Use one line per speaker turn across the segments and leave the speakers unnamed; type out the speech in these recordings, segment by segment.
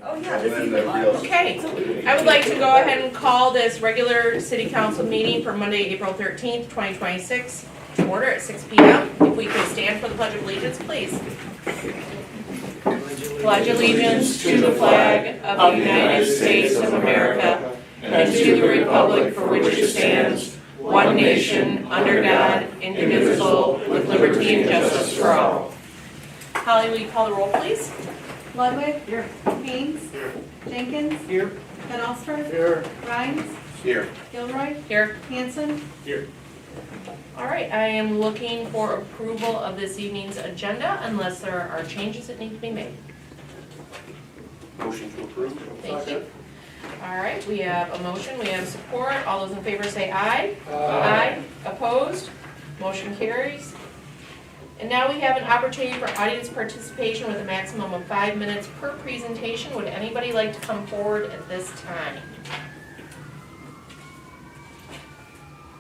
Oh, yeah, this is the one.
Okay, I would like to go ahead and call this regular city council meeting for Monday, April 13th, 2026, to order at 6 p.m. If we could stand for the Pledge of Allegiance, please. Pledge allegiance to the flag of the United States of America and to the republic for which it stands, one nation, under God, indivisible, with liberty and justice for all. Holly, will you call the roll, please?
Ludwig. Here. Haynes. Here. Jenkins.
Here.
Van Alstert.
Here.
Rhines.
Here.
Gilroy.
Here.
Hanson.
Here.
All right, I am looking for approval of this evening's agenda unless there are changes that need to be made.
Motion to approve.
Thank you. All right, we have a motion, we have support. All those in favor say aye.
Aye.
Opposed? Motion carries. And now we have an opportunity for audience participation with a maximum of 5 minutes per presentation. Would anybody like to come forward at this time?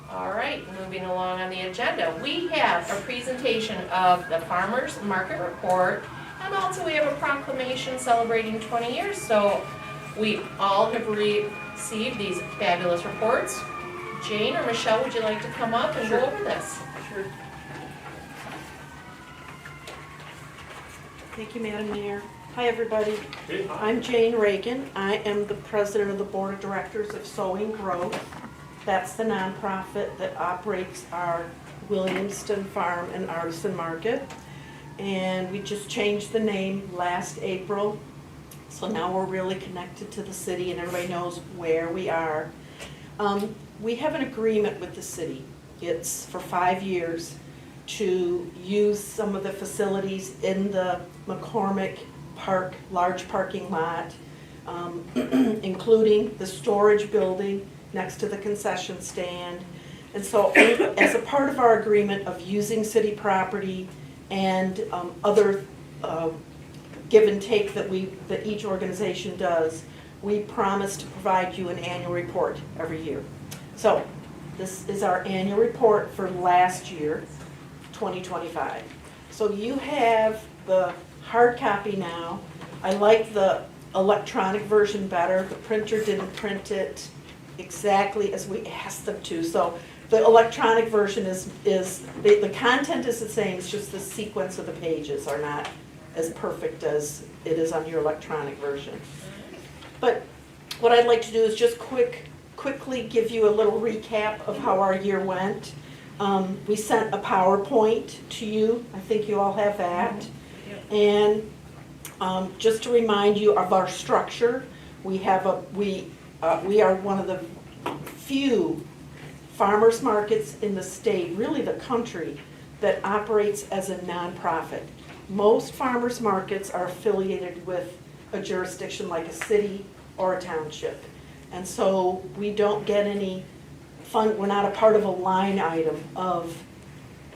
All right, moving along on the agenda. We have a presentation of the Farmers Market Report, and also we have a proclamation celebrating 20 years. So we all have received these fabulous reports. Jane or Michelle, would you like to come up and go over this?
Sure. Thank you, Madam Mayor. Hi, everybody. I'm Jane Reagan. I am the president of the board of directors of Sowing Growth. That's the nonprofit that operates our Williamston Farm and Artisan Market. And we just changed the name last April. So now we're really connected to the city and everybody knows where we are. We have an agreement with the city. It's for 5 years to use some of the facilities in the McCormick Park, large parking lot, including the storage building next to the concession stand. And so as a part of our agreement of using city property and other give and take that each organization does, we promise to provide you an annual report every year. So this is our annual report for last year, 2025. So you have the hard copy now. I like the electronic version better. The printer didn't print it exactly as we asked them to. So the electronic version is the content is the same, it's just the sequence of the pages are not as perfect as it is on your electronic version. But what I'd like to do is just quickly give you a little recap of how our year went. We sent a PowerPoint to you. I think you all have that. And just to remind you of our structure, we are one of the few farmers markets in the state, really the country, that operates as a nonprofit. Most farmers markets are affiliated with a jurisdiction like a city or a township. And so we don't get any fund, we're not a part of a line item of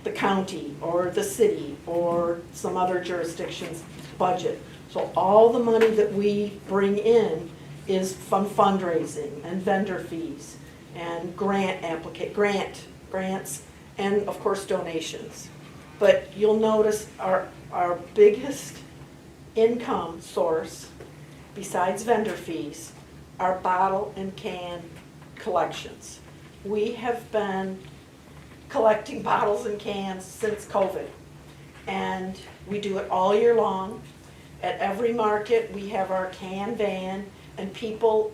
the county or the city or some other jurisdiction's budget. So all the money that we bring in is from fundraising and vendor fees and grants and of course donations. But you'll notice our biggest income source besides vendor fees are bottle and can collections. We have been collecting bottles and cans since COVID, and we do it all year long. At every market, we have our can van, and people,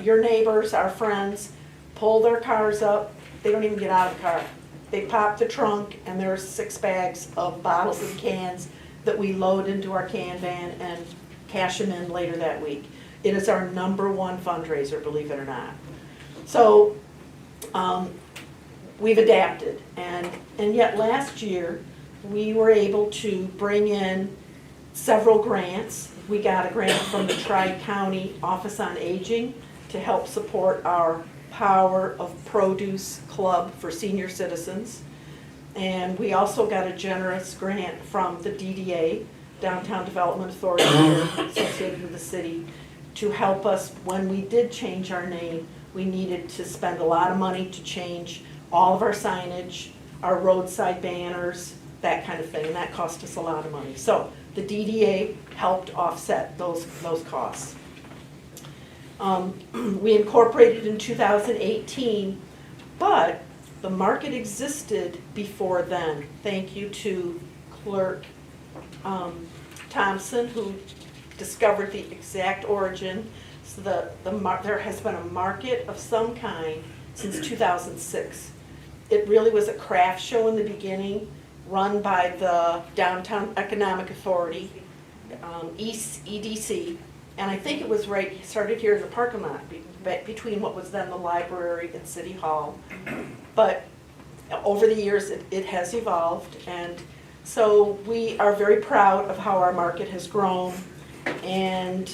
your neighbors, our friends, pull their cars up. They don't even get out of the car. They pop the trunk, and there's 6 bags of bottles and cans that we load into our can van and cash them in later that week. It is our #1 fundraiser, believe it or not. So we've adapted, and yet last year we were able to bring in several grants. We got a grant from the Tri-County Office on Aging to help support our Power of Produce Club for senior citizens. And we also got a generous grant from the DDA, Downtown Development Authority, associated with the city, to help us when we did change our name. We needed to spend a lot of money to change all of our signage, our roadside banners, that kind of thing, and that cost us a lot of money. So the DDA helped offset those costs. We incorporated in 2018, but the market existed before then. Thank you to Clerk Thompson, who discovered the exact origin. So there has been a market of some kind since 2006. It really was a craft show in the beginning, run by the Downtown Economic Authority, EDC, and I think it was started here in the parking lot between what was then the library and City Hall. But over the years, it has evolved, and so we are very proud of how our market has grown. And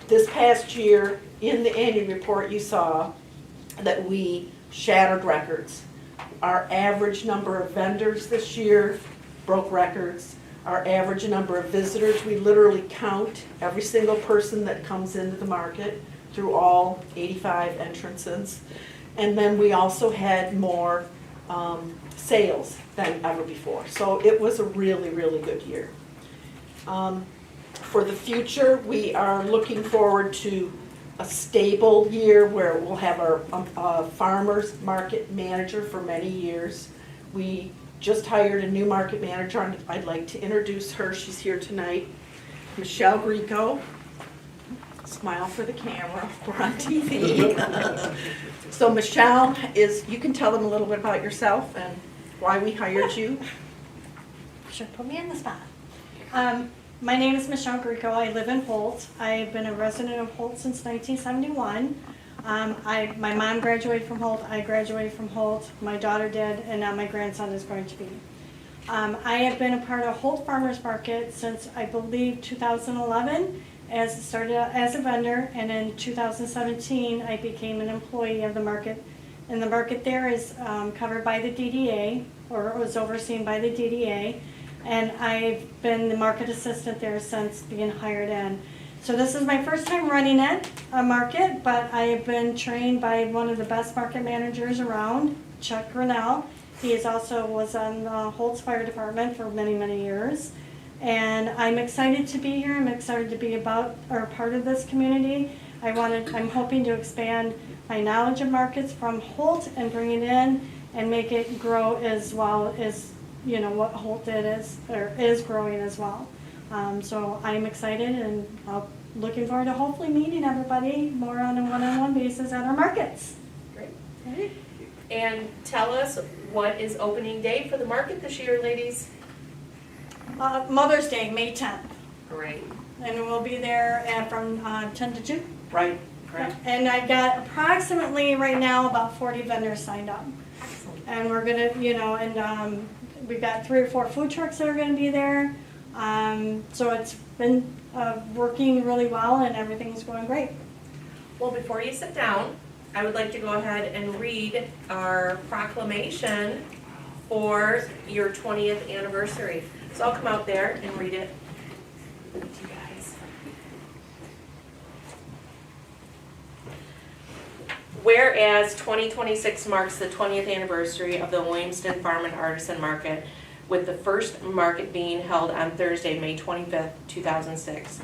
this past year, in the annual report, you saw that we shattered records. Our average number of vendors this year broke records. Our average number of visitors, we literally count every single person that comes into the market through all 85 entrances. And then we also had more sales than ever before. So it was a really, really good year. For the future, we are looking forward to a stable year where we'll have our farmers market manager for many years. We just hired a new market manager, and I'd like to introduce her. She's here tonight, Michelle Grieco. Smile for the camera, we're on TV. So Michelle you can tell them a little bit about yourself and why we hired you.
Sure, put me in the spot. My name is Michelle Grieco. I live in Holt. I've been a resident of Holt since 1971. My mom graduated from Holt, I graduated from Holt, my daughter did, and now my grandson is going to be. I have been a part of Holt Farmers Market since, I believe, 2011, as it started out as a vendor, and in 2017 I became an employee of the market. And the market there is covered by the DDA, or was overseen by the DDA, and I've been the market assistant there since being hired in. So this is my first time running a market, but I have been trained by one of the best market managers around, Chuck Grinnell. He was on the Holt's Fire Department for many, many years. And I'm excited to be here. I'm excited to be part of this community. I'm hoping to expand my knowledge of markets from Holt and bring it in and make it grow as well as what Holt is growing as well. So I'm excited and looking forward to hopefully meeting everybody more on a one-on-one basis at our markets.
Great.
Okay.
And tell us, what is opening day for the market this year, ladies?
Mother's Day, May 10th.
Great.
And we'll be there from 10 to 2.
Right.
And I've got approximately right now about 40 vendors signed up.
Excellent.
And we're gonna, and we've got 3 or 4 food trucks that are gonna be there. So it's been working really well and everything's going great.
Well, before you sit down, I would like to go ahead and read our proclamation for your 20th anniversary. So I'll come out there and read it to you guys. Whereas 2026 marks the 20th anniversary of the Williamston Farm and Artisan Market, with the first market being held on Thursday, May 25th, 2006.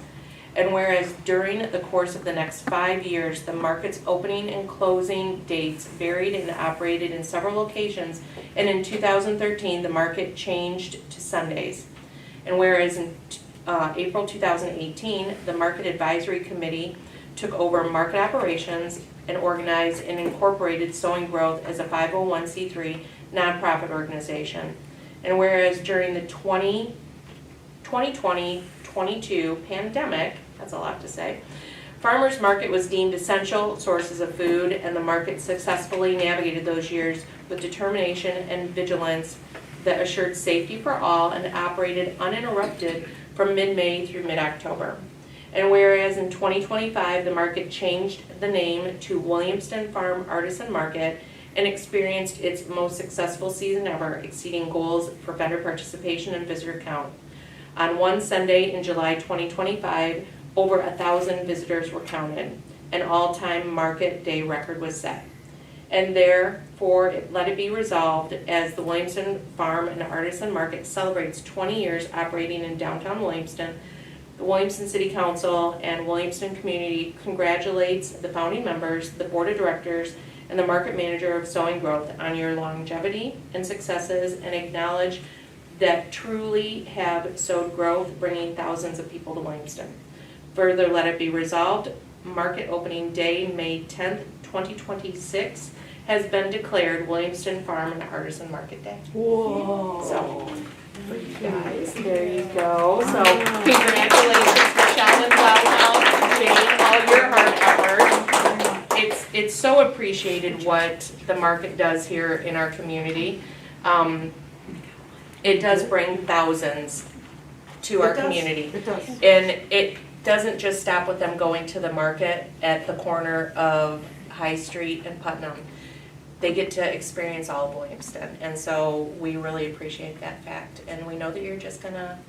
And whereas during the course of the next 5 years, the market's opening and closing dates varied and operated in several locations, and in 2013, the market changed to Sundays. And whereas in April 2018, the Market Advisory Committee took over market operations and organized and incorporated Sowing Growth as a 501c3 nonprofit organization. And whereas during the 2020-22 pandemic, that's a lot to say, farmers market was deemed essential sources of food, and the market successfully navigated those years with determination and vigilance that assured safety for all and operated uninterrupted from mid-May through mid-October. And whereas in 2025, the market changed the name to Williamston Farm Artisan Market and experienced its most successful season ever, exceeding goals for vendor participation and visitor count. On one Sunday in July 2025, over 1,000 visitors were counted. An all-time market day record was set. and therefore let it be resolved as the Williamston Farm and Artisan Market celebrates 20 years operating in downtown Williamston. The Williamston City Council and Williamston community congratulates the founding members, the board of directors, and the market manager of Sowing Growth on your longevity and successes, and acknowledge that truly have sowed growth, bringing thousands of people to Williamston. Further, let it be resolved, market opening day, May 10th, 2026, has been declared Williamston Farm and Artisan Market Day.
Whoa.
So, for you guys, there you go. So, congratulations, Michelle and Welcome, Jane, all your hard effort. It's so appreciated what the market does here in our community. It does bring thousands to our community.
It does.
And it doesn't just stop with them going to the market at the corner of High Street and Putnam. They get to experience all of Williamston, and so we really appreciate that fact. And we know that you're just gonna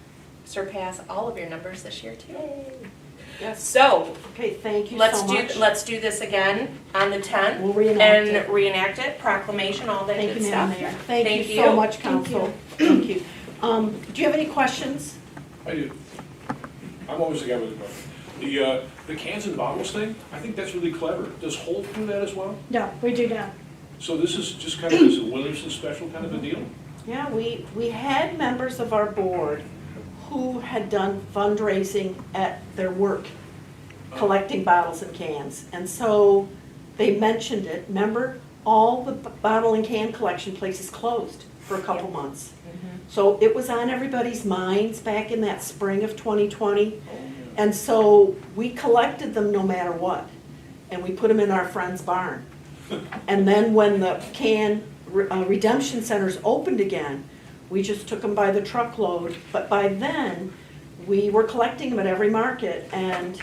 surpass all of your numbers this year too.
Yes.
So,
Okay, thank you so much.
let's do this again on the 10th.
We'll reenact
And
it.
reenact it, proclamation, all that
Thank
good
you, Madam
stuff.
Mayor. Thank
Thank
you so
you.
much, council. Thank you. Do you have any questions?
I do. I'm always the guy with the question. The cans and bottles thing, I think that's really clever. Does Holt do that as well?
No, we do not.
So this is just kind of this Williamston special kind of a deal?
Yeah, we had members of our board who had done fundraising at their work, collecting bottles and cans. And so they mentioned it. Remember, all the bottle and can collection places closed for a couple months. So it was on everybody's minds back in that spring of 2020. And so we collected them no matter what. And we put them in our friend's barn. And then when the can redemption centers opened again, we just took them by the truckload. But by then, we were collecting them at every market. And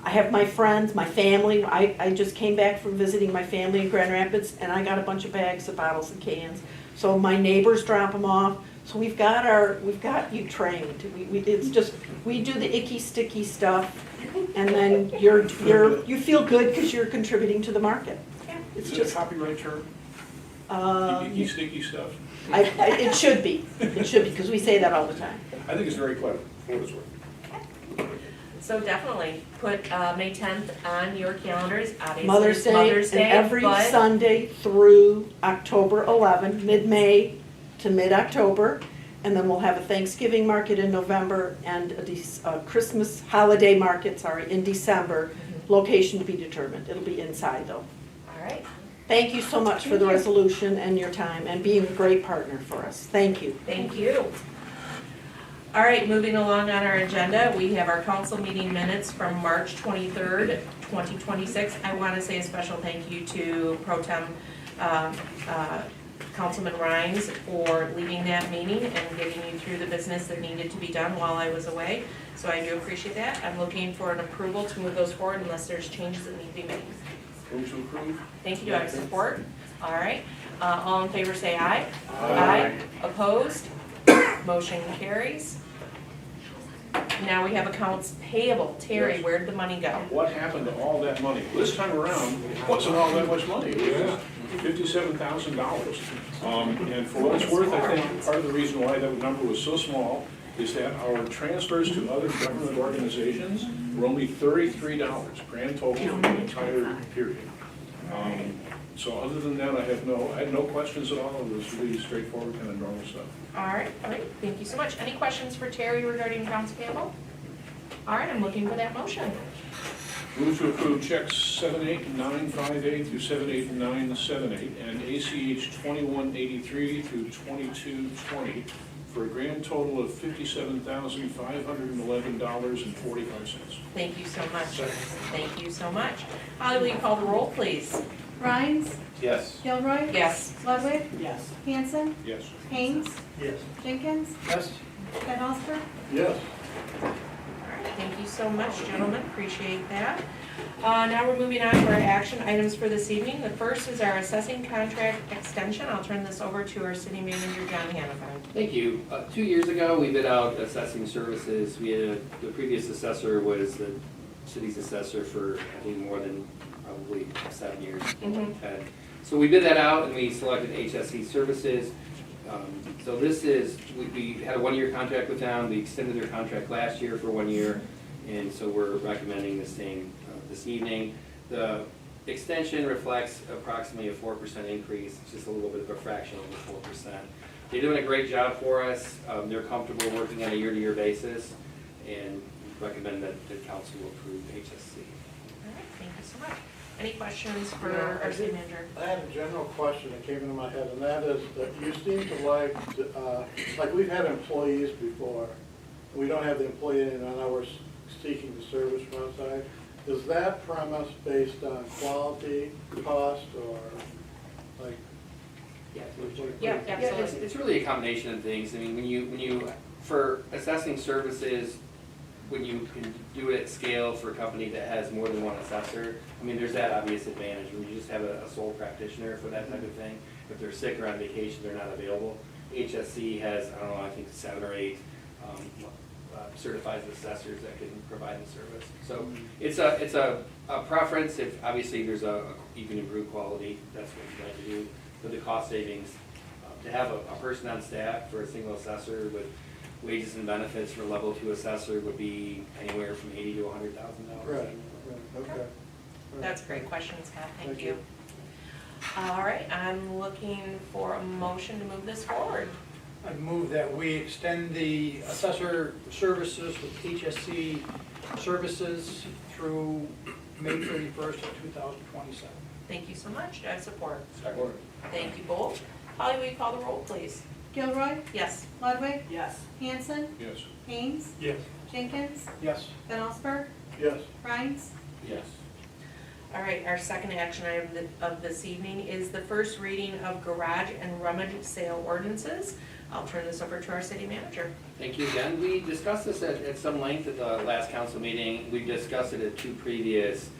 I have my friends, my family. I just came back from visiting my family in Grand Rapids, and I got a bunch of bags of bottles and cans. So my neighbors drop them off. So we've got you trained. It's just, we do the icky, sticky stuff, and then you feel good because you're contributing to the market. It's
Is it a
just,
copyright term? Icky, sticky stuff?
it should be, because we say that all the time.
I think it's very clever, for what it's worth.
So definitely put May 10th on your calendars. Obviously,
Mother's
it's
Day,
Mother's Day,
and every
but
Sunday through October 11, mid-May to mid-October. And then we'll have a Thanksgiving market in November and a Christmas holiday market, in December. Location to be determined. It'll be inside though.
all right.
Thank you so much for the resolution and your time and being a great partner for us. Thank you.
Thank you. All right, moving along on our agenda, we have our council meeting minutes from March 23rd, 2026. I want to say a special thank you to Pro Tem Councilman Rhines for leading that meeting and getting you through the business that needed to be done while I was away. So I do appreciate that. I'm looking for an approval to move those forward unless there's changes that need to be made.
Move to approve?
Thank you. Do I have support? All right. All in favor say aye.
Aye.
Opposed? Motion carries. Now we have accounts payable. Terry, where'd the money go?
What happened to all that money? This time around, it wasn't all that much money. It was $57,000. And for what it's worth, I think part of the reason why that number was so small is that our transfers to other government organizations were only $33, grand total for the entire period. So other than that, I had no questions at all. It was really straightforward, kind of normal stuff.
All right, great. Thank you so much. Any questions for Terry regarding accounts payable? All right, I'm looking for that motion.
Move to approve checks 78958 through 78978 and ACH 2183 through 2220 for a grand total of $57,511.45.
Thank you so much. Thank you so much. Holly, will you call the roll, please?
Rhines,
Yes.
Gilroy.
Yes.
Ludwig,
Yes.
Hanson,
Yes.
Haynes,
Yes.
Jenkins,
Yes.
Van Osper.
Yes.
Thank you so much, gentlemen, appreciate that. Now we're moving on to our action items for this evening. The first is our assessing contract extension. I'll turn this over to our city manager, John Hannaford.
Thank you. 2 years ago, we bid out assessing services. We had the previous assessor was the city's assessor for, I think, more than probably 7 years.
Mhm.
So we bid that out and we selected HSC Services. So this is, we had a 1-year contract with them, we extended their contract last year for 1 year, and so we're recommending the same this evening. The extension reflects approximately a 4% increase, it's just a little bit of a fraction of the 4%. They're doing a great job for us, they're comfortable working on a year-to-year basis, and recommend that the council approve HSC.
All right, thank you so much. Any questions for our city manager?
I had a general question that came into my head, and that is that you seem to like we've had employees before. We don't have the employee, and now we're seeking the service from outside. Is that premise based on quality, cost, or like?
Yeah,
Yeah,
Yeah,
absolutely.
it's really a combination of things. I mean, when you, for assessing services, when you can do it at scale for a company that has more than one assessor, I mean, there's that obvious advantage. When you just have a sole practitioner for that type of thing, if they're sick or on vacation, they're not available. HSC has, I don't know, I think 7 or 8 certified assessors that can provide the service. So it's a preference. If obviously there's you can improve quality, that's what you like to do. But the cost savings, to have a person on staff for a single assessor with wages and benefits for level 2 assessor would be anywhere from $80,000 to $100,000.
Right, okay.
That's a great question, Scott, thank
Thank
you. All right, I'm looking for a motion to move this forward.
I move that we extend the assessor services with HSC Services through May 31st of 2027.
Thank you so much, do I have support?
Second.
Thank you both. Holly, will you call the roll, please?
Gilroy,
Yes.
Ludwig,
Yes.
Hanson,
Yes.
Haynes,
Yes.
Jenkins,
Yes.
Van Allsburg,
Yes,
Rhines.
Yes.
All right, our second action item of this evening is the first reading of garage and rummage sale ordinances. I'll turn this over to our city manager.
Thank you again. We discussed this at some length at the last council meeting. We discussed it at 2 previous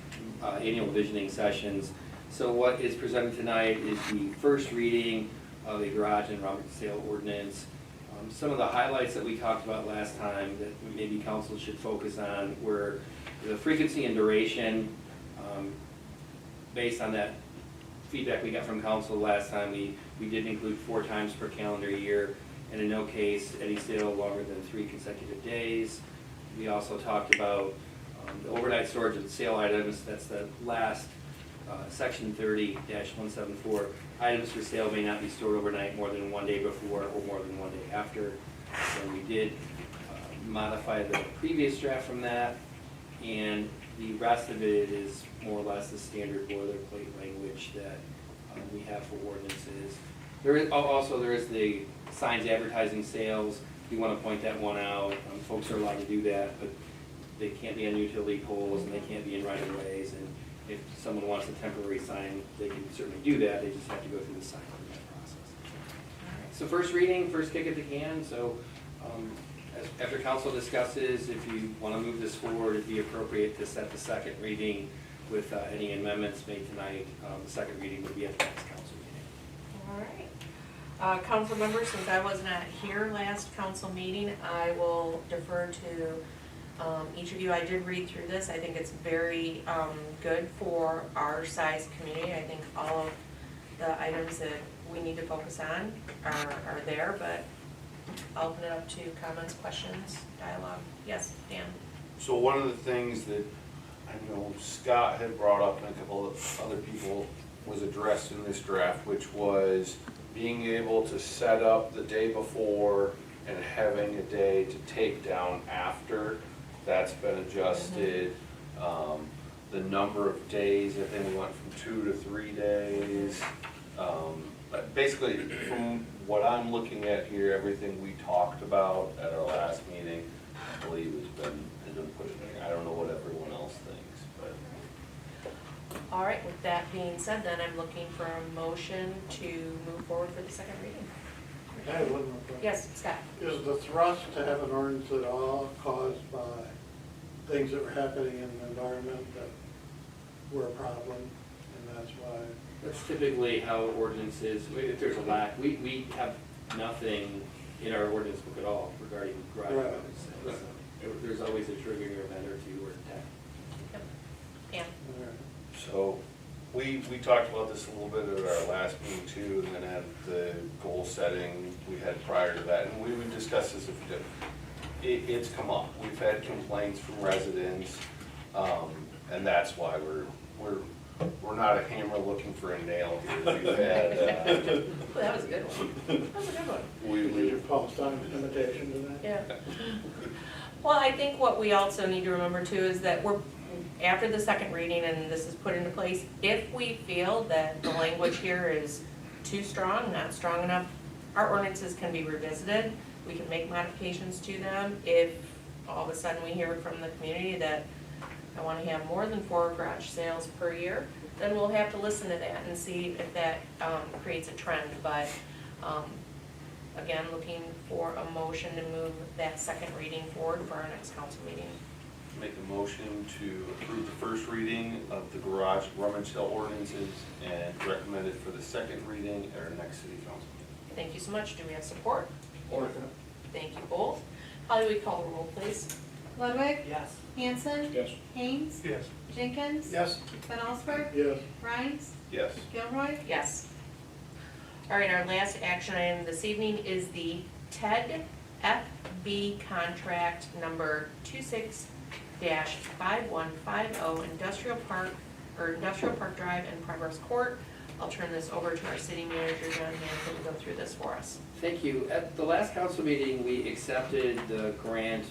annual visioning sessions. So what is presented tonight is the first reading of a garage and rummage sale ordinance. Some of the highlights that we talked about last time that maybe council should focus on were the frequency and duration. Based on that feedback we got from council last time, we did include 4 times per calendar year, and in no case any sale longer than 3 consecutive days. We also talked about the overnight storage of sale items. That's the last section 30-174. Items for sale may not be stored overnight more than 1 day before or more than 1 day after. So we did modify the previous draft from that, and the rest of it is more or less the standard boilerplate language that we have for ordinances. There is the signs advertising sales. We want to point that one out. Folks are allowed to do that, but they can't be on utility poles and they can't be in right of ways. And if someone wants a temporary sign, they can certainly do that. They just have to go through the sign permit process. So first reading, first kick at the can. So after council discusses, if you want to move this forward, it'd be appropriate to set the second reading with any amendments made tonight. The second reading would be at the next council meeting.
All right. Council members, since I was not here last council meeting, I will defer to each of you. I did read through this. I think it's very good for our size community. I think all of the items that we need to focus on are there, but I'll open it up to comments, questions, dialogue. Yes, Dan?
So one of the things that I know Scott had brought up and a couple of other people was addressed in this draft, which was being able to set up the day before and having a day to take down after. That's been adjusted. The number of days, I think we went from 2 to 3 days. But basically, from what I'm looking at here, everything we talked about at our last meeting, I believe has been put in there. I don't know what everyone else thinks, but.
All right, with that being said, then I'm looking for a motion to move forward for the second reading.
I have one more question.
Yes, Scott?
Is the thrust to have an ordinance at all caused by things that were happening in the environment that were a problem, and that's why?
That's typically how ordinances, if there's a lack, we have nothing in our ordinance book at all regarding garage
Right.
ordinance. There's always a triggering event or two or attack.
Yep.
So we we talked about this a little bit at our last meeting too, and then at the goal setting we had prior to that, and we would discuss this if we did. It's come up. We've had complaints from residents, and that's why we're not a hammer looking for a nail here. We've had,
Well, that was a good one. That was a good one.
Did you post on imitation to that?
Yeah. Well, I think what we also need to remember too is that we're, after the second reading and this is put into place, if we feel that the language here is too strong, not strong enough, our ordinances can be revisited. We can make modifications to them. If all of a sudden we hear from the community that I want to have more than 4 garage sales per year, then we'll have to listen to that and see if that creates a trend. But again, looking for a motion to move that second reading forward for our next council meeting.
make a motion to approve the first reading of the garage rummage sale ordinances and recommend it for the second reading at our next city council meeting.
Thank you so much. Do we have support?
Or,
Thank you both. Holly, we call the roll, please?
Ludwig,
Yes.
Hanson,
Yes.
Haynes,
Yes.
Jenkins,
Yes.
Van Allsburg,
yes,
Rhines,
Yes.
Gilroy.
Yes. All right, our last action item this evening is the TED FB contract number 26-5150 Industrial Park Drive and Progress Court. I'll turn this over to our city manager, John Hanson, to go through this for us.
Thank you. At the last council meeting, we accepted the grant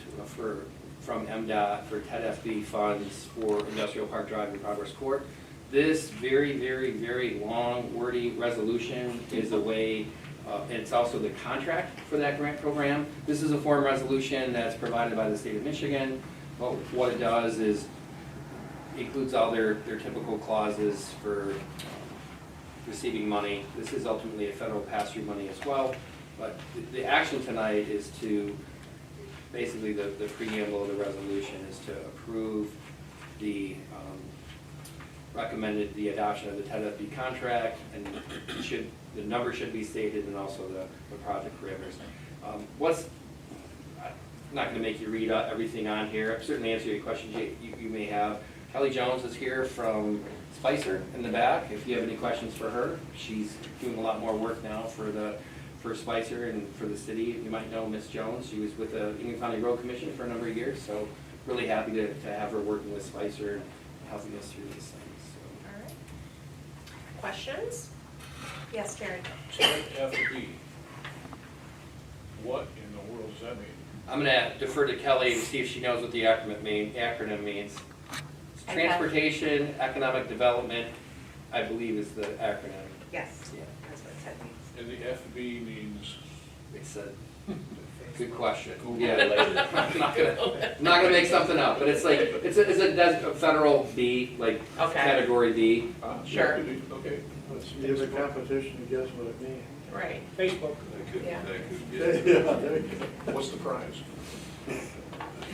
from MDOT for TED-FB funds for Industrial Park Drive and Progress Court. This very, very, very long wordy resolution is a way, and it's also the contract for that grant program. This is a form resolution that's provided by the state of Michigan. But what it does is includes all their typical clauses for receiving money. This is ultimately a federal pass-through money as well, but the action tonight is to, basically the preamble of the resolution is to approve the recommended the adoption of the TED-FB contract, and the number should be stated and also the project parameters. I'm not going to make you read everything on here. I'll certainly answer your questions you may have. Kelly Jones is here from Spicer in the back. If you have any questions for her, she's doing a lot more work now for Spicer and for the city. You might know Miss Jones. She was with the Union County Road Commission for a number of years, so really happy to have her working with Spicer and helping us through these things. So.
All right. Questions? Yes, Terry.
TED-FB. What in the world does that mean?
I'm going to defer to Kelly to see if she knows what the acronym means. It's Transportation Economic Development, I believe, is the acronym.
Yes.
Yeah.
That's what TED means.
And the FB means?
It's a good question. Yeah, I'm not gonna make something up, but it's like it's a federal B, like
Okay.
category B.
Sure.
Okay.
let's use a competition to guess what it means.
Right.
Facebook.
That could,
Yeah.
that could
Yeah,
get,
there you go.
what's the prize?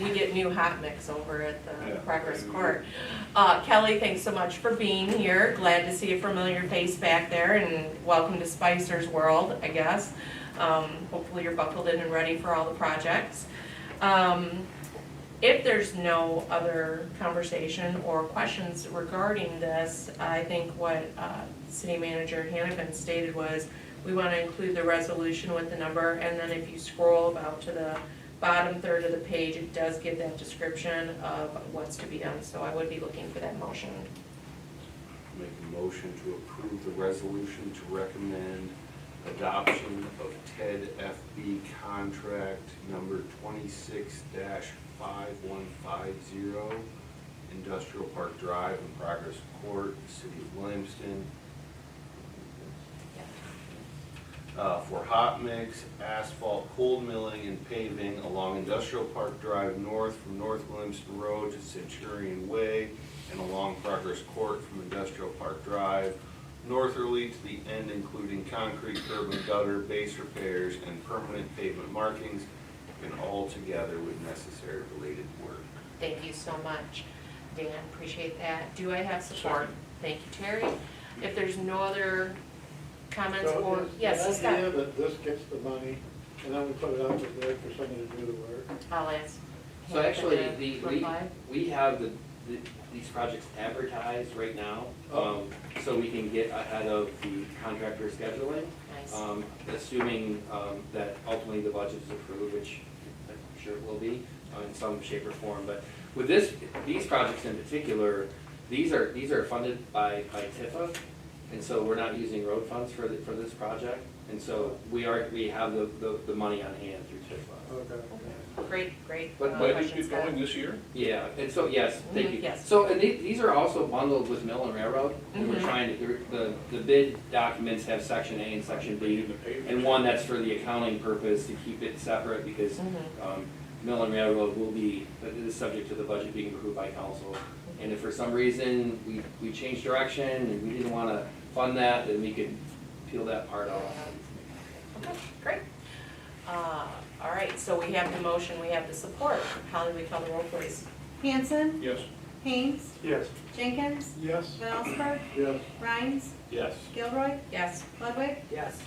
We get new hot mix over at the
Yeah.
Progress Court. Kelly, thanks so much for being here. Glad to see a familiar face back there, and welcome to Spicer's world, I guess. Hopefully you're buckled in and ready for all the projects. If there's no other conversation or questions regarding this, I think what City Manager Hannigan stated was we want to include the resolution with the number, and then if you scroll about to the bottom third of the page, it does give that description of what's to be done, so I would be looking for that motion.
Make a motion to approve the resolution to recommend adoption of TED-FB contract number 26-5150, Industrial Park Drive and Progress Court, City of Williamston, for hot mix, asphalt, cold milling, and paving along Industrial Park Drive north from North Williamston Road to Centurion Way, and along Progress Court from Industrial Park Drive, northerly to the end, including concrete, curb and gutter, base repairs, and permanent pavement markings, and all together with necessary related work.
Thank you so much, Dan, appreciate that. Do I have support? Thank you, Terry. If there's no other comments
So
or,
is
yes,
the
Scott.
idea that this gets the money, and then we put it out to bid for somebody to do the work?
I'll ask.
So actually,
Hannigan to reply.
we have these projects advertised right now, so we can get ahead of the contractor scheduling.
Nice.
Assuming that ultimately the budget is approved, which I'm sure it will be in some shape or form. But with these projects in particular, these are funded by Tifa, and so we're not using road funds for this project. And so we have the money on hand through Tifa.
Okay.
Great.
But might it get going this year?
Yeah, and so, yes, thank you.
Yes.
So, and these are also bundled with Mill and Railroad, and we're
Mhm.
trying to, the bid documents have section A and section B, and one that's for the accounting purpose to keep it separate, because Mill and Railroad will be, is subject to the budget being approved by council. And if for some reason we change direction and we didn't want to fund that, then we could peel that part off.
Okay, great. All right, so we have the motion, we have the support. Holly, we call the roll, please.
Hanson,
Yes.
Haynes,
Yes.
Jenkins,
Yes.
Van Allsburg,
Yes.
Rhines,
Yes.
Gilroy,
Yes.
Ludwig.
Yes.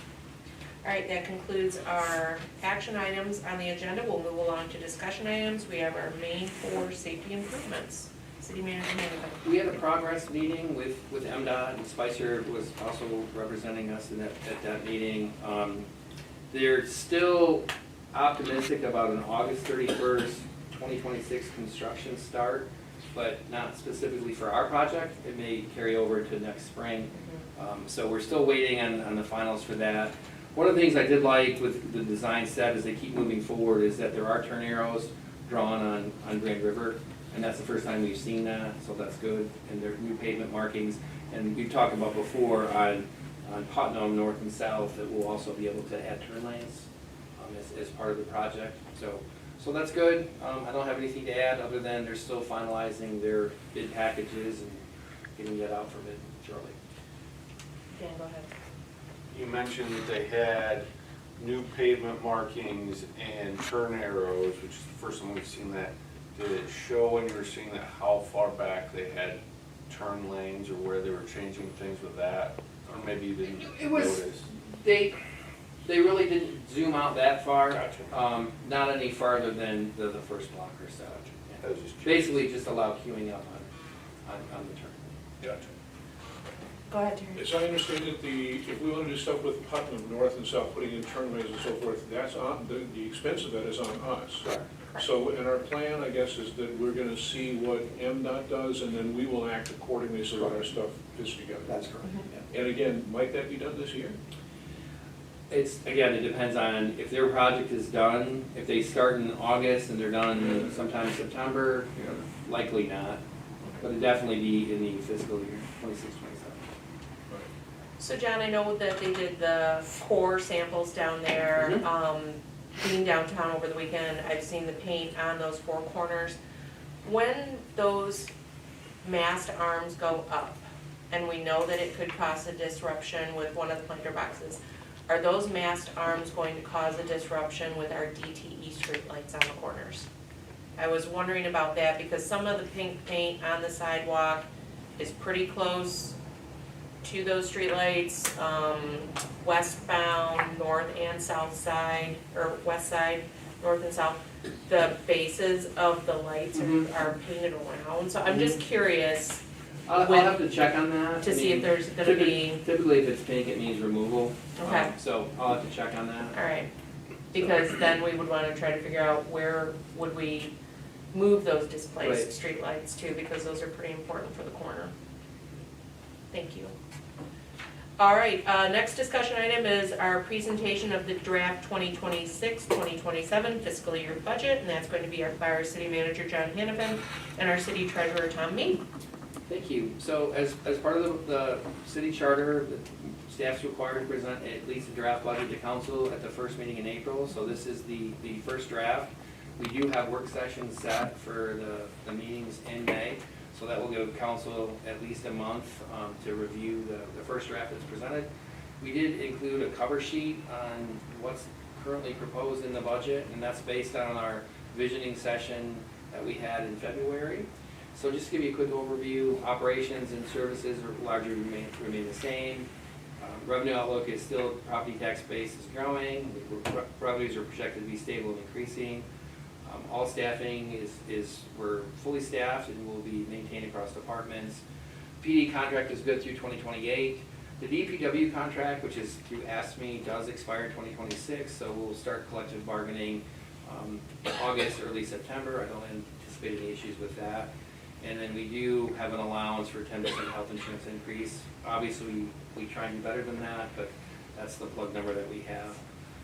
All right, that concludes our action items on the agenda. We'll move along to discussion items. We have our main 4 safety improvements. City Manager Hannigan.
We had a progress meeting with MDOT, and Spicer was also representing us in at that meeting. They're still optimistic about an August 31st, 2026 construction start, but not specifically for our project. It may carry over to next spring. So we're still waiting on the finals for that. One of the things I did like with the design set as they keep moving forward is that there are turn arrows drawn on Grand River, and that's the first time we've seen that, so that's good. And there are new pavement markings, and we've talked about before on Putnam North and South that we'll also be able to add turn lanes as part of the project. So that's good. I don't have anything to add other than they're still finalizing their bid packages and getting that out for bid shortly.
Dan, go ahead.
You mentioned that they had new pavement markings and turn arrows, which is the first time we've seen that. Did it show when you were seeing that how far back they had turn lanes or where they were changing things with that? Or maybe you didn't
It was-
notice?
They really didn't zoom out that far.
Gotcha.
Not any farther than the first block or so.
I was just curious.
Basically just allow queuing up on the turn.
Gotcha.
Go ahead, Terry.
As I understand it, if we want to do stuff with Putnam North and South, putting in turn lanes and so forth, that's on, the expense of that is on us.
Correct.
So, and our plan, I guess, is that we're gonna see what MDOT does, and then we will act accordingly so that our stuff fits together.
That's correct.
And again, might that be done this year?
Again, it depends on if their project is done, if they start in August and they're done sometime in September, likely not. But it'd definitely be in the fiscal year, 26, 27.
So John, I know that they did the core samples down there. Being downtown over the weekend, I've seen the paint on those 4 corners. When those mast arms go up, and we know that it could cause a disruption with one of the planter boxes, are those mast arms going to cause a disruption with our DTE streetlights on the corners? I was wondering about that because some of the pink paint on the sidewalk is pretty close to those streetlights, westbound, north and south side, or west side, north and south. The bases of the lights are painted around, so I'm just curious
I'll have to check on that.
to see if there's gonna be,
Typically, if it's pink, it means removal.
Okay.
So I'll have to check on that.
all right. Because then we would wanna try to figure out where would we move those displaced streetlights to, because those are pretty important for the corner. Thank you. All right, next discussion item is our presentation of the draft 2026-2027 fiscal year budget, and that's going to be by our city manager, John Hannafin, and our city treasurer, Tom Mead.
Thank you. So as part of the city charter, the staff's required to present at least a draft budget to council at the first meeting in April. So this is the first draft. We do have work sessions set for the meetings in May. So that will give council at least a month to review the first draft that's presented. We did include a cover sheet on what's currently proposed in the budget, and that's based on our visioning session that we had in February. So just to give you a quick overview, operations and services are largely remain the same. Revenue outlook is still, property tax base is growing. Revenues are projected to be stable and increasing. All staffing we're fully staffed and will be maintained across departments. PD contract is good through 2028. The DPW contract, which is through ASME, does expire in 2026, so we'll start collective bargaining August, early September. I don't anticipate any issues with that. And then we do have an allowance for 10% health insurance increase. Obviously, we try and do better than that, but that's the plug number that we have.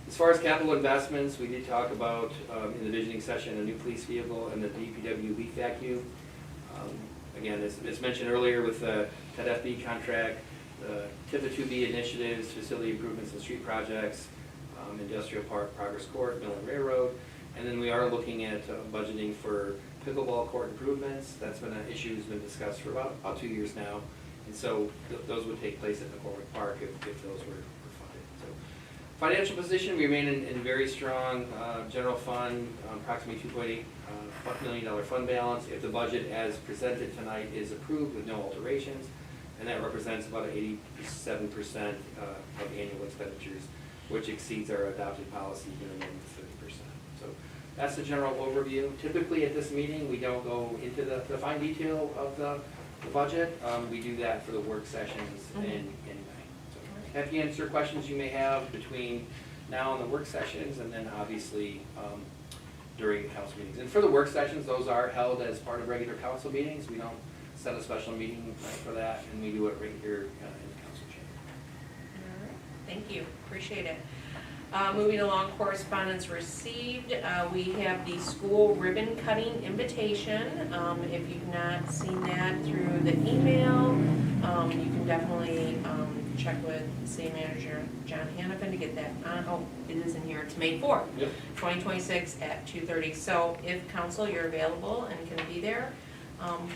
As far as capital investments, we did talk about in the visioning session, a new police vehicle and the DPW leaf vacuum. Again, as mentioned earlier with the FB contract, the TIFA 2B initiatives, facility improvements and street projects, industrial park, progress court, mill and railroad. And then we are looking at budgeting for pickleball court improvements. That's been an issue that's been discussed for about 2 years now. And so those would take place at McCormick Park if those were funded. So financial position, we remain in very strong general fund, approximately $2.8 million fund balance. If the budget as presented tonight is approved with no alterations, and that represents about 87% of annual expenditures, which exceeds our adopted policy minimum of 30%. So that's the general overview. Typically at this meeting, we don't go into the fine detail of the budget. We do that for the work sessions in May. So happy to answer questions you may have between now and the work sessions, and then obviously during the council meetings. And for the work sessions, those are held as part of regular council meetings. We don't set a special meeting for that, and we do it right here in the council chamber.
All right, thank you, appreciate it. Moving along, correspondence received. We have the school ribbon cutting invitation. If you've not seen that through the email, you can definitely check with city manager John Hannafin to get that on. Oh, it is in here, it's May 4th,
Yep.
2026 at 2:30. So if council, you're available and can be there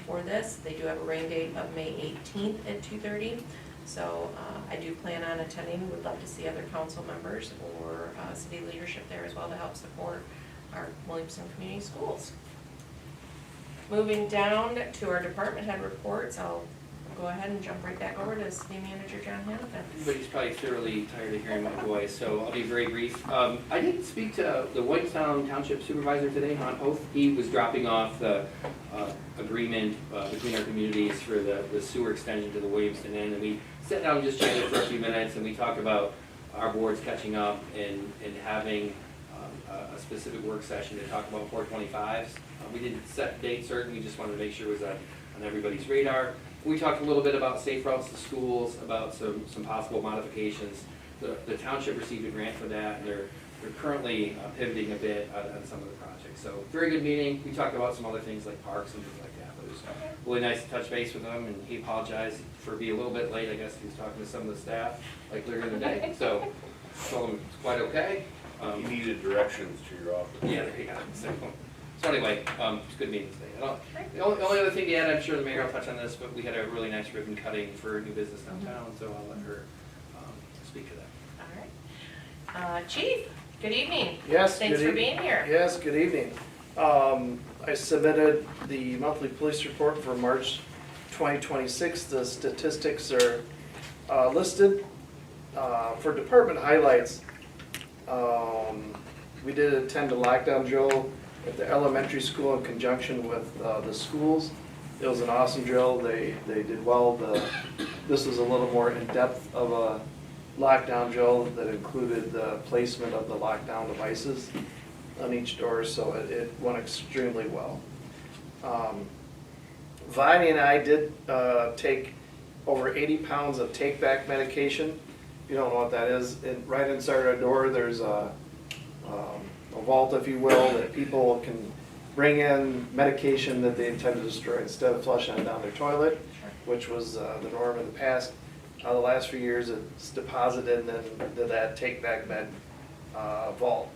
for this, they do have a rain date of May 18th at 2:30. So I do plan on attending. Would love to see other council members or city leadership there as well to help support our Williamston Community Schools. Moving down to our department head reports, I'll go ahead and jump right back over to city manager John Hannafin.
Everybody's probably thoroughly tired of hearing my voice, so I'll be very brief. I did speak to the Williamstown Township Supervisor today, Ron Oath. He was dropping off the agreement between our communities for the sewer extension to the Williamston end, and we sat down and just chatted for a few minutes, and we talked about our boards catching up and having a specific work session to talk about 425s. We didn't set dates certain, we just wanted to make sure it was on everybody's radar. We talked a little bit about safe routes to schools, about some possible modifications. The township received a grant for that, and they're currently pivoting a bit on some of the projects. So very good meeting. We talked about some other things like parks and things like that, but it was really nice to touch base with him, and he apologized for being a little bit late. I guess he was talking to some of the staff like later in the day, so told him it's quite okay.
You needed directions to your office.
Yeah, there you go. So anyway, it's a good meeting today. The only other thing to add, I'm sure the mayor will touch on this, but we had a really nice ribbon cutting for new business downtown, so I'll let her speak to that.
All right. Chief, good evening.
Yes.
Thanks for being here.
Yes, good evening. I submitted the monthly police report for March 2026. The statistics are listed. For department highlights, we did attend a lockdown drill at the elementary school in conjunction with the schools. It was an awesome drill. They did well. This was a little more in-depth of a lockdown drill that included the placement of the lockdown devices on each door, so it went extremely well. Viney and I did take over 80 pounds of take-back medication. If you don't know what that is, right inside our door there's a vault, if you will, that people can bring in medication that they intend to destroy instead of flushing it down their toilet, which was the norm in the past. The last few years it's deposited into that take-back med vault.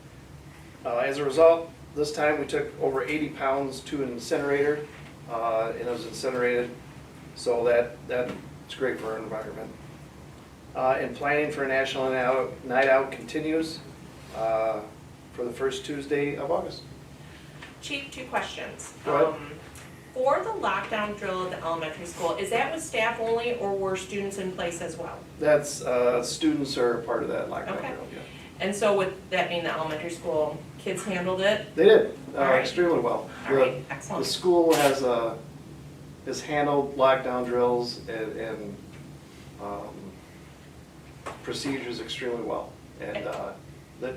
As a result, this time we took over 80 pounds to an incinerator, and it was incinerated, so that's great for our environment. And planning for a national night out continues for the first Tuesday of August.
Chief, 2 questions.
Go ahead.
For the lockdown drill at the elementary school, is that with staff only, or were students in place as well?
That's, students are part of that lockdown
Okay.
drill, yeah.
And so would that mean the elementary school kids handled it?
They did,
All right.
extremely well.
All right,
The
excellent.
school has handled lockdown drills and procedures extremely well, and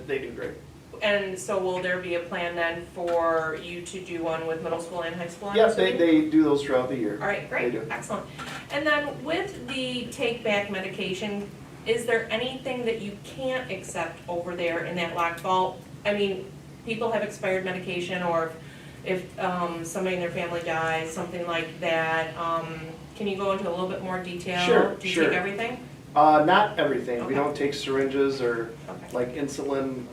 they do great.
And so will there be a plan then for you to do one with middle school and high school? I'm
Yes,
assuming?
they do those throughout the year.
All right, great,
They do.
excellent. And then with the take-back medication, is there anything that you can't accept over there in that locked vault? I mean, people have expired medication, or if somebody in their family dies, something like that, can you go into a little bit more detail?
Sure,
Do you
sure.
take everything?
Not everything. We
Okay.
don't take syringes or
Okay.
like insulin,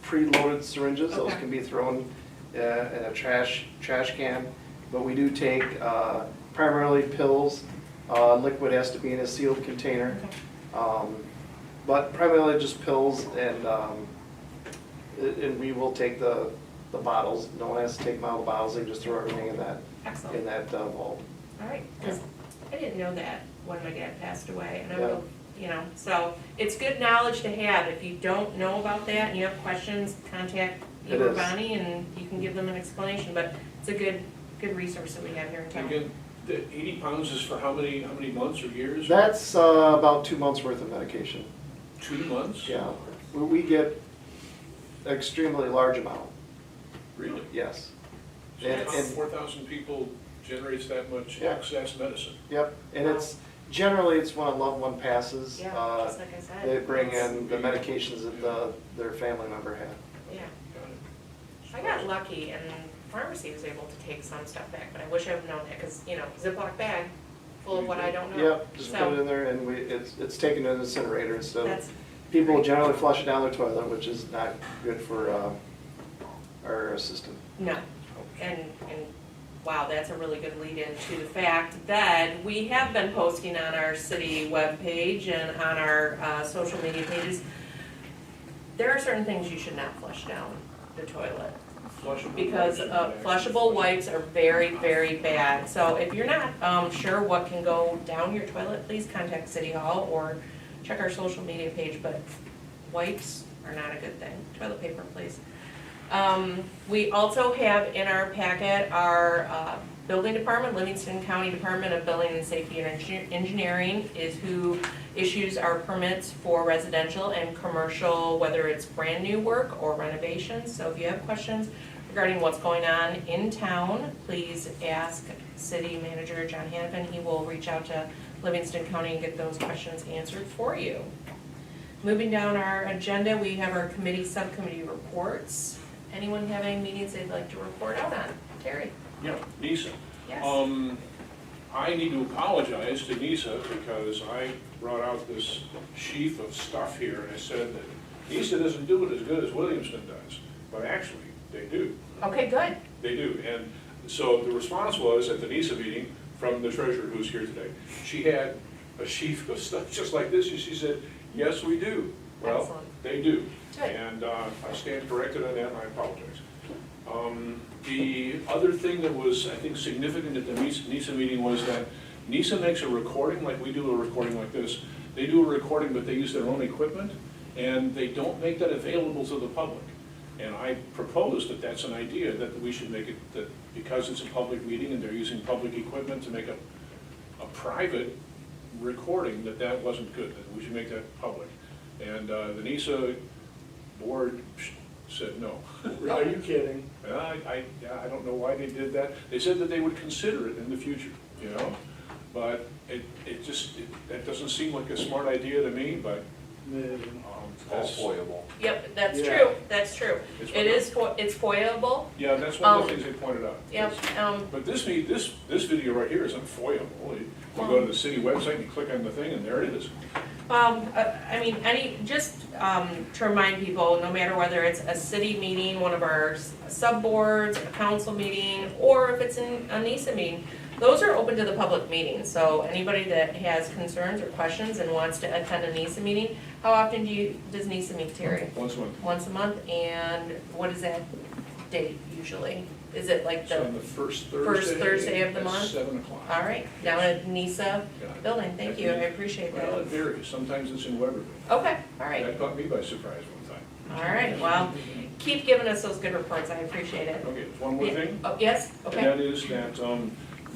preloaded syringes. Those
Okay.
can be thrown in a trash can. But we do take primarily pills. Liquid has to be in a sealed container.
Okay.
But primarily just pills, and we will take the bottles. No one has to take them out of the bottles. They just throw everything in that
Excellent.
vault.
All right, 'cause I didn't know that when my dad passed away, and I
Yeah.
will, you know, so it's good knowledge to have. If you don't know about that and you have questions, contact
It
Eva or
is.
Bonnie and you can give them an explanation, but it's a good resource that we have here in town.
Again, the 80 pounds is for how many months or years?
That's about 2 months worth of medication.
2 months?
Yeah, we get extremely large amount,
Really?
yes.
So
And-
how
and-
4,000 people generates that much
Yeah.
excess medicine?
Yep, and it's, generally it's when a loved one passes,
Yeah, just like I said.
they bring
it's-
in the medications that their family member had.
Yeah,
Got it.
I got lucky and pharmacy was able to take some stuff back, but I wish I would known that, because, you know, Ziploc bag full of what I don't know.
Yep, just put it
So,
in there and it's taken to an incinerator, so
that's,
people generally flush it down their toilet, which is not good for our system.
no, and wow, that's a really good lead into the fact that we have been posting on our city webpage and on our social media pages. There are certain things you should not flush down the toilet,
Flushable
because
wipes are bad.
flushable wipes are very, very bad. So if you're not sure what can go down your toilet, please contact City Hall or check our social media page, but wipes are not a good thing. Toilet paper, please. We also have in our packet our building department, Livingston County Department of Building and Safety and Engineering is who issues our permits for residential and commercial, whether it's brand new work or renovations. So if you have questions regarding what's going on in town, please ask City Manager John Hannafin. He will reach out to Livingston County and get those questions answered for you. Moving down our agenda, we have our committee, subcommittee reports. Anyone have any meetings they'd like to report out on? Terry?
Yeah, NISA.
Yes.
I need to apologize to NISA because I brought out this sheaf of stuff here and I said that NISA doesn't do it as good as Williamston does, but actually, they do.
Okay, good.
They do, and so the response was at the NISA meeting from the treasurer who's here today. She had a sheaf of stuff just like this, and she said, yes, we do. Well,
Excellent.
they do.
Good.
And I stand corrected on that, and I apologize. The other thing that was, I think, significant at the NISA meeting was that NISA makes a recording, like we do a recording like this. They do a recording, but they use their own equipment, and they don't make that available to the public. And I proposed that that's an idea, that we should make it, that because it's a public meeting and they're using public equipment to make a private recording, that wasn't good, that we should make that public. And the NISA board said no.
Are you kidding?
I don't know why they did that. They said that they would consider it in the future, you know? But that doesn't seem like a smart idea to me, but
It's all
that's,
foiable.
Yep, that's
Yeah.
true, that's true.
It's
It is, it's foiable.
yeah, that's one of the things they pointed out.
Yep,
But this video right here isn't foiable. You go to the city website, you click on the thing, and there it is.
I mean, just to remind people, no matter whether it's a city meeting, one of our sub-boards, a council meeting, or if it's a NISA meeting, those are open to the public meeting. So anybody that has concerns or questions and wants to attend a NISA meeting, how often does NISA meet, Terry?
Once a month.
Once a month, and what is that date usually? Is it like
It's on
the,
the first
Thursday
Thursday.
of the
at
month?
7 o'clock.
all right, down at NISA
Got it.
building, thank you, I appreciate
Well, it
that.
varies, sometimes it's in Weberville.
Okay, all right,
That caught me by surprise one time.
all right, well, keep giving us those good reports, I appreciate it.
Okay, one more
Yeah.
thing.
Oh, yes,
And
okay,
that is that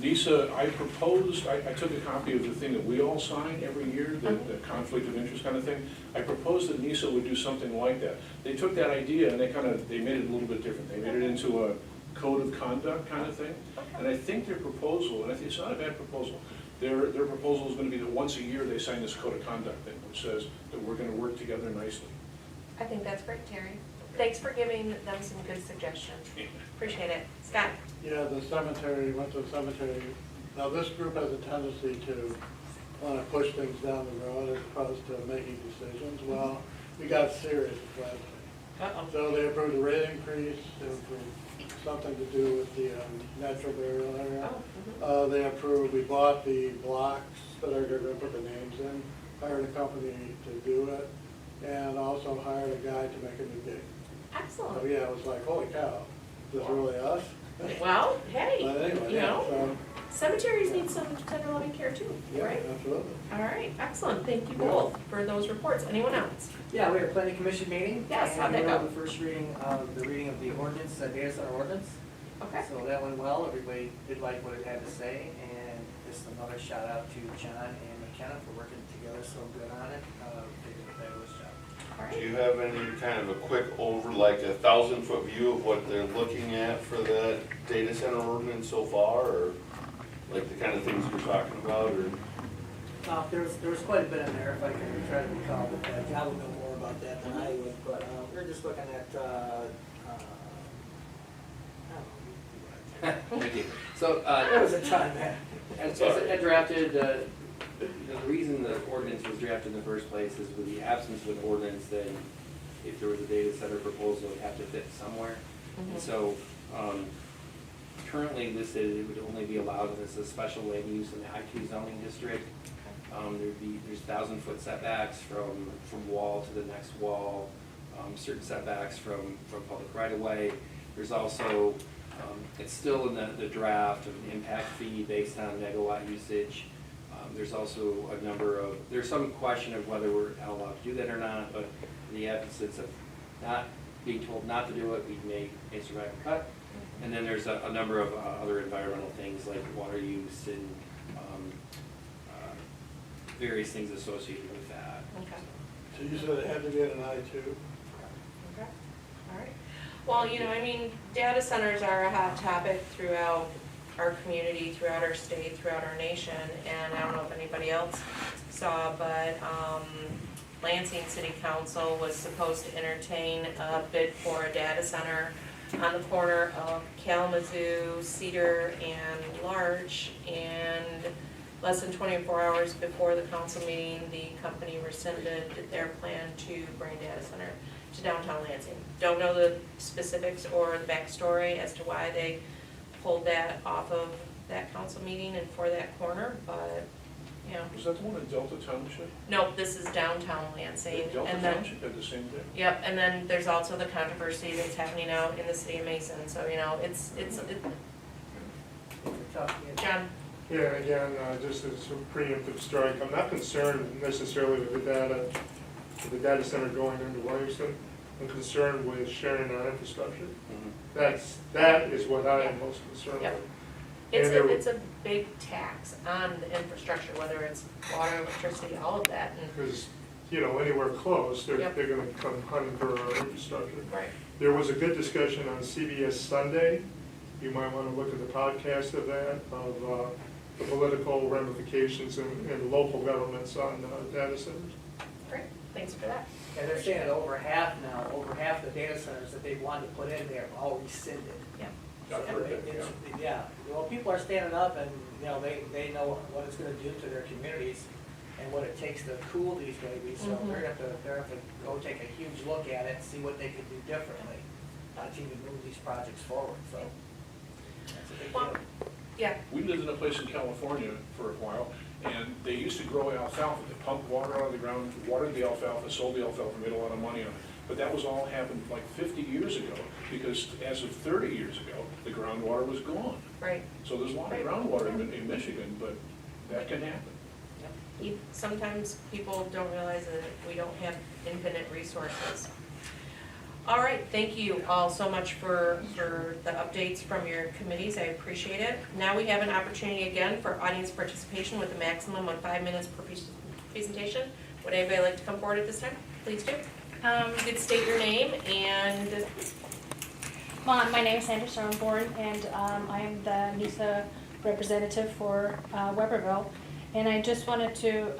NISA, I proposed, I took a copy of the thing that we all sign every year, the conflict of interest kind of thing. I proposed that NISA would do something like that. They took that idea and they made it a little bit different. They made it into a code of conduct kind of thing. And I think their proposal, and I think it's not a bad proposal, their proposal is gonna be that once a year they sign this code of conduct thing, which says that we're gonna work together nicely.
I think that's great, Terry. Thanks for giving them some good suggestions, appreciate it. Scott?
Yeah, the cemetery, went to the cemetery. Now, this group has a tendency to want to push things down the road as opposed to making decisions. Well, we got serious last week.
Uh-oh.
So they approved a rate increase, they approved something to do with the natural burial area.
Oh,
They approved, we bought the blocks that are going to put the names in, hired a company to do it, and also hired a guy to make a new gate. So,
excellent.
yeah, it was like, holy cow, is this really us?
Well,
But
hey,
anyway,
you
yeah,
know,
so,
cemeteries need some tender loving care too,
yeah,
right?
absolutely.
All right, excellent, thank you both for those reports. Anyone else?
Yeah, we had a planning commission meeting.
Yes, how'd that
And we
go?
were on the first reading of the ordinance, data center ordinance.
Okay.
So that went well, everybody did like what it had to say, and just another shout out to John and McKenna for working together so good on it. They did a fabulous job.
All
Do
right.
you have any kind of a quick like 1,000-foot view of what they're looking at for that data center ordinance so far, or like the kind of things you're talking about, or?
There was quite a bit in there, if I can try to recall, but John would know more about that than I would, but we're just looking at,
Thank you. So,
there was a time, man.
as it drafted, the reason the ordinance was drafted in the first place is with the absence of an ordinance, then if there was a data center proposal, it would have to fit somewhere. And so, currently listed, it would only be allowed as a special land use in the I-2 zoning district. There's 1,000-foot setbacks from wall to the next wall, certain setbacks from public right-of-way. There's also, it's still in the draft of an impact fee based on megawatt usage. There's also there's some question of whether we're allowed to do that or not, but in the absence of not being told not to do it, we may survive a cut. And then there's a number of other environmental things like water use and various things associated with that.
Okay.
So you said it had to be at an I-2?
Okay, all right. Well, you know, I mean, data centers are a hot topic throughout our community, throughout our state, throughout our nation, and I don't know if anybody else saw, but Lansing City Council was supposed to entertain a bid for a data center on the corner of Kalamazoo, Cedar, and Larch, and less than 24 hours before the council meeting, the company rescinded their plan to bring data center to downtown Lansing. Don't know the specifics or the backstory as to why they pulled that off of that council meeting and for that corner, but, you know.
Was that the one in Delta Township?
Nope, this is downtown Lansing.
Delta
And then,
Township had the same thing?
yep, and then there's also the controversy that's happening out in the city of Mason, so, you know, it's John,
Yeah, again, just as a preemptive strike, I'm not concerned necessarily with the data center going into Williamston. I'm concerned with sharing our infrastructure. That is what I am most concerned
Yep.
with. And there-
it's a big tax on the infrastructure, whether it's water, electricity, all of that, and,
Because, anywhere close, they're
Yep.
gonna come hunting for our infrastructure.
right.
There was a good discussion on CBS Sunday. You might want to look at the podcast of that, of the political ramifications in local governments on data centers.
Great, thanks for that.
And they're saying that over half the data centers that they wanted to put in there have all rescinded.
Yeah.
I've heard that,
Yeah, well, people are standing up and, they know what it's gonna do to their communities and what it takes to cool these babies, so they're gonna have to go take a huge look at it and see what they could do differently to even move these projects forward, so. That's a big
Well,
deal.
yeah,
We lived in a place in California for a while, and they used to grow alfalfa. They pumped water out of the ground, watered the alfalfa, sold the alfalfa, made a lot of money on it. But that was all happened like 50 years ago, because as of 30 years ago, the groundwater was gone.
Right.
So there's a lot of
Right.
groundwater in Michigan, but that can happen.
Sometimes people don't realize that we don't have infinite resources. All right, thank you all so much for the updates from your committees, I appreciate it. Now we have an opportunity again for audience participation with a maximum of 5 minutes per presentation. Would anybody like to come forward at this time? Please do. You could state your name and,
My name is Sandra Sternborn, and I am the NISA representative for Weberville. And I just wanted to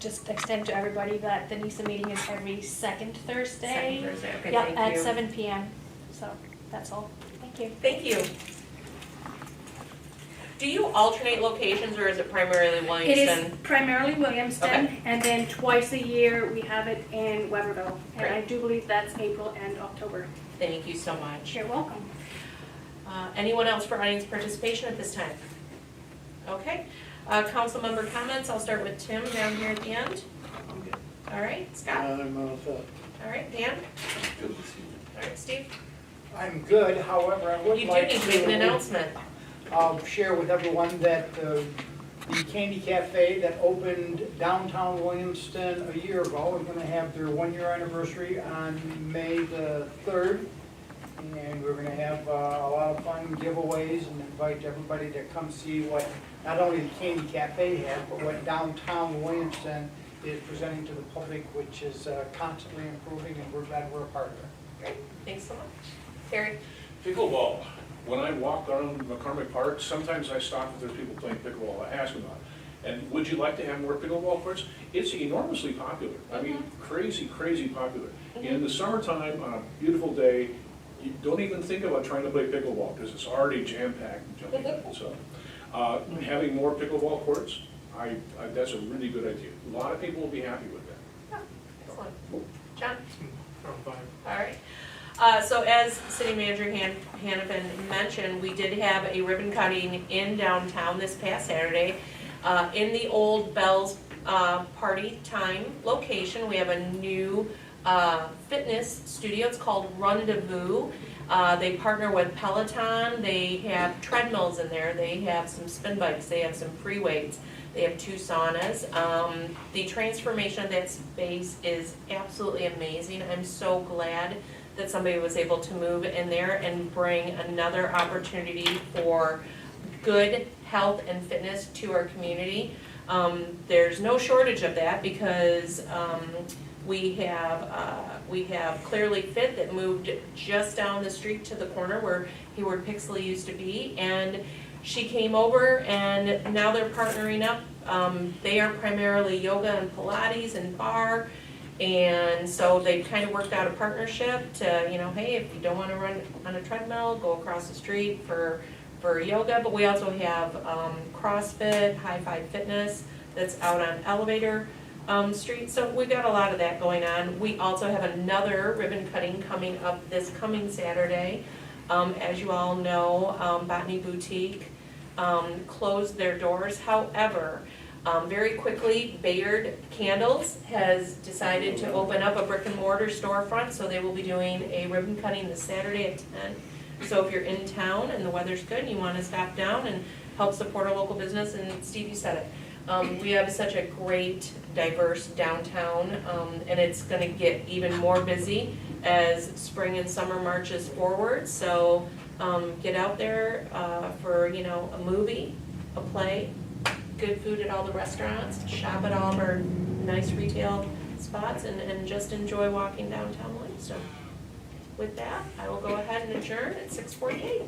just extend to everybody that the NISA meeting is every second Thursday.
Second Thursday, okay,
Yep,
thank
at
you.
7 p.m. So that's all. Thank you.
Thank you. Do you alternate locations or is it primarily
It
Williamston?
is primarily Williamston,
Okay.
and then twice a year we have it in Weberville. And I
Great.
do believe that's April and October.
Thank you so much.
You're welcome.
Anyone else for audience participation at this time? Okay. Council member comments, I'll start with Tim down here at the end. All right, Scott?
I'm all set.
All right, Dan?
Good to see you.
All right, Steve?
I'm good, however, I would
You do
like
need to make an
to
announcement.
share with everyone that the Candy Cafe that opened downtown Williamston a year ago is gonna have their 1-year anniversary on May the 3rd. And we're gonna have a lot of fun giveaways and invite everybody to come see what not only the Candy Cafe has, but what downtown Williamston is presenting to the public, which is constantly improving, and we're glad we're a part of it.
Great, thanks so much. Terry?
Pickleball. When I walk around McCormick Park, sometimes I stop if there's people playing pickleball. I ask them about it. And would you like to have more pickleball courts? It's enormously popular. I mean, crazy, crazy popular. In the summertime, on a beautiful day, you don't even think about trying to play pickleball because it's already jam-packed and jumping. So, having more pickleball courts, that's a really good idea. A lot of people will be happy with that.
Yeah, excellent. John?
I'm fine.
All right. So as City Manager Hannafin mentioned, we did have a ribbon cutting in downtown this past Saturday. In the old Bell's Party Time location, we have a new fitness studio. It's called Rendezvous. They partner with Peloton. They have treadmills in there. They have some spin bikes. They have some free weights. They have 2 saunas. The transformation of that space is absolutely amazing. I'm so glad that somebody was able to move in there and bring another opportunity for good health and fitness to our community. There's no shortage of that because we have Clearly Fit that moved just down the street to the corner where Hayward Pixley used to be, and she came over and now they're partnering up. They are primarily yoga and Pilates and bar, and so they kind of worked out a partnership to, hey, if you don't want to run on a treadmill, go across the street for yoga. But we also have CrossFit, High Five Fitness that's out on Elevator Street. So we've got a lot of that going on. We also have another ribbon cutting coming up this coming Saturday. As you all know, Botany Boutique closed their doors. However, very quickly, Bayard Candles has decided to open up a brick and mortar storefront, so they will be doing a ribbon cutting this Saturday at 10. So if you're in town and the weather's good and you want to stop down and help support a local business, and Steve, you said it, we have such a great, diverse downtown, and it's going to get even more busy as spring and summer marches forward. So get out there for a movie, a play, good food at all the restaurants, shop at all of our nice retail spots, and just enjoy walking downtown Williamston. With that, I will go ahead and adjourn at 6:48.